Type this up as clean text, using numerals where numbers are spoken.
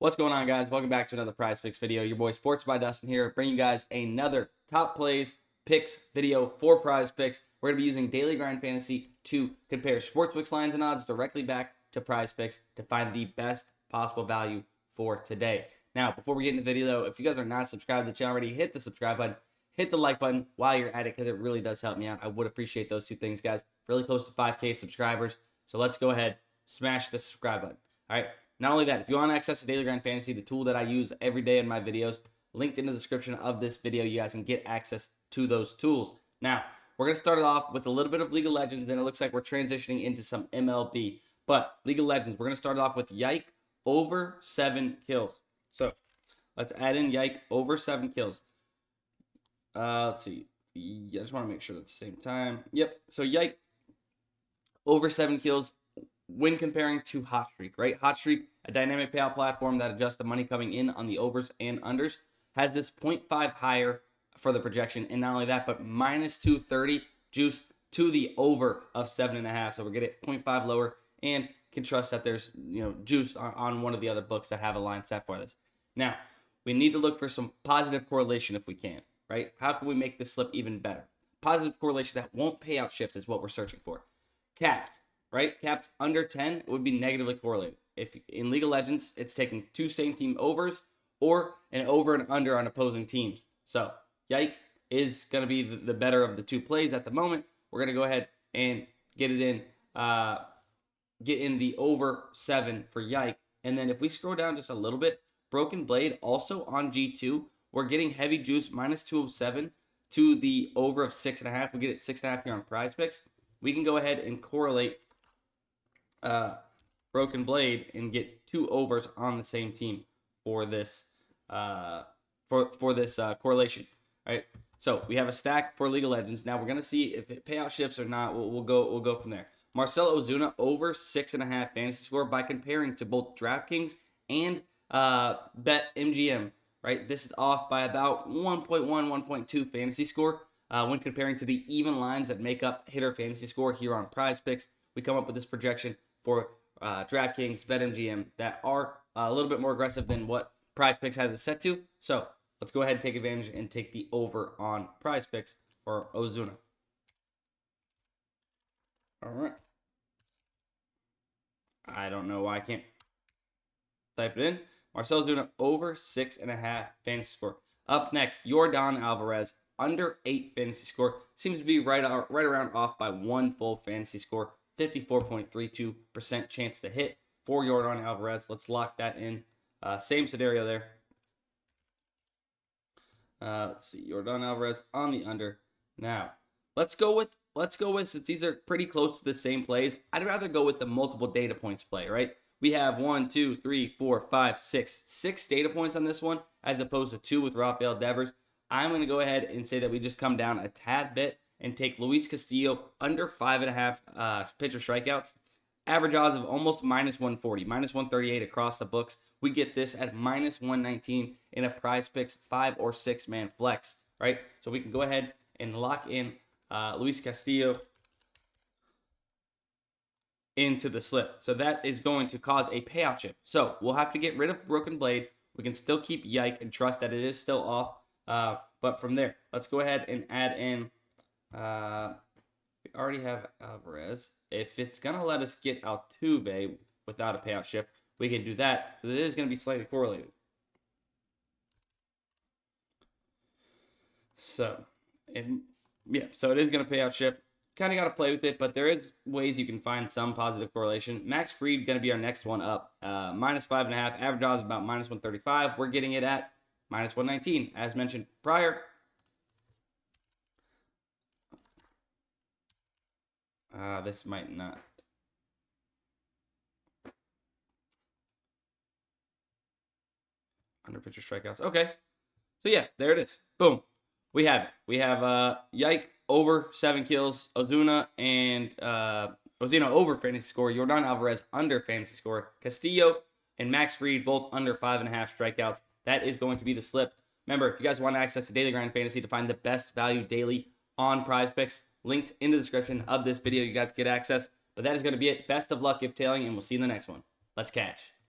What's going on, guys? Welcome back to another Prize Picks video. Your boy Sports by Dustin here, bringing you guys another top plays picks video for Prize Picks. We're going to be using Daily Grind Fantasy to compare sportsbooks lines and odds directly back to Prize Picks to find the best possible value for today. Now, before we get into the video, though, if you guys are not subscribed to the channel already, hit the subscribe button, hit the like button while you're at it because it really does help me out. I would appreciate those two things, guys. Really close to 5K subscribers. So let's go ahead, smash the subscribe button. All right. Not only that, if you want access to Daily Grind Fantasy, the tool that I use every day in my videos, linked in the description of this video, you guys can get access to those tools. Now, we're going to start it off with a little bit of League of Legends, then it looks like we're transitioning into some MLB. But League of Legends, we're going to start it off with Yike over 7 kills. So, let's add in Yike over 7 kills. Let's see. I just want to make sure at the same time. Yep. So, Yike over 7 kills. When comparing to Hot Streak, right? Hot Streak, a dynamic payout platform that adjusts the money coming in on the overs and unders, has this 0.5 higher for the projection. And not only that, but minus 230 juice to the over of 7.5. So we're getting 0.5 lower and can trust that there's juice on one of the other books that have a line set for this. Now, we need to look for some positive correlation if we can, right? How can we make this slip even better? Positive correlation that won't pay out shift is what we're searching for. Caps. Right? Caps under 10 would be negatively correlated. If in League of Legends, it's taking 2 same team overs or an over and under on opposing teams. So, Yike is going to be the better of the two plays at the moment. We're going to go ahead and get it in, get in the over 7 for Yike. And then if we scroll down just a little bit, Broken Blade also on G2, we're getting heavy juice minus 207 to the over of 6.5. We get it 6.5 here on Prize Picks. We can go ahead and correlate Broken Blade and get 2 overs on the same team for this correlation. All right. So we have a stack for League of Legends. Now we're gonna see if it payout shifts or not. We'll go from there. Marcelo Ozuna over 6.5 fantasy score by comparing to both DraftKings and BetMGM. Right. This is off by about 1.1, 1.2 fantasy score when comparing to the even lines that make up hitter fantasy score here on Prize Picks. We come up with this projection for DraftKings, BetMGM that are a little bit more aggressive than what Prize Picks has it set to. So let's go ahead and take advantage and take the over on Prize Picks for Ozuna. All right. I don't know why I can't type it in. Marcelo Ozuna over 6.5 fantasy score. Up next, Yordan Alvarez under 8 fantasy score. Seems to be right around off by 1 full fantasy score. 54.32% chance to hit for Yordan Alvarez. Let's lock that in. Same scenario there. Let's see, Yordan Alvarez on the under. Now, let's go with since these are pretty close to the same plays, I'd rather go with the multiple data points play, right? We have 1, 2, 3, 4, 5, 6 data points on this one, as opposed to 2 with Rafael Devers. I'm going to go ahead and say that we just come down a tad bit and take Luis Castillo under 5.5 pitcher strikeouts. Average odds of almost minus 140, minus 138 across the books. We get this at minus 119 in a Prize Picks 5 or 6 man flex, right? So we can go ahead and lock in Luis Castillo into the slip. So that is going to cause a payout shift. So we'll have to get rid of Broken Blade. We can still keep Yike and trust that it is still off. But from there, let's go ahead and add in. We already have Alvarez. If it's going to let us get Altuve without a payout shift, we can do that because it is going to be slightly correlated. So, so it is going to payout shift. Kind of got to play with it, but there is ways you can find some positive correlation. Max Fried going to be our next one up. Minus 5.5. Average odds about minus 135. We're getting it at minus 119. As mentioned prior, this might not. Under pitcher strikeouts. Okay. So yeah, there it is. Boom. We have it. We have Yike over 7 kills. Ozuna and Ozuna over fantasy score. Yordan Alvarez under fantasy score. Castillo and Max Fried both under 5.5 strikeouts. That is going to be the slip. Remember, if you guys want access to Daily Grind Fantasy to find the best value daily on Prize Picks, linked in the description of this video, you guys get access. But that is going to be it. Best of luck if tailing, and we'll see you in the next one. Let's cash.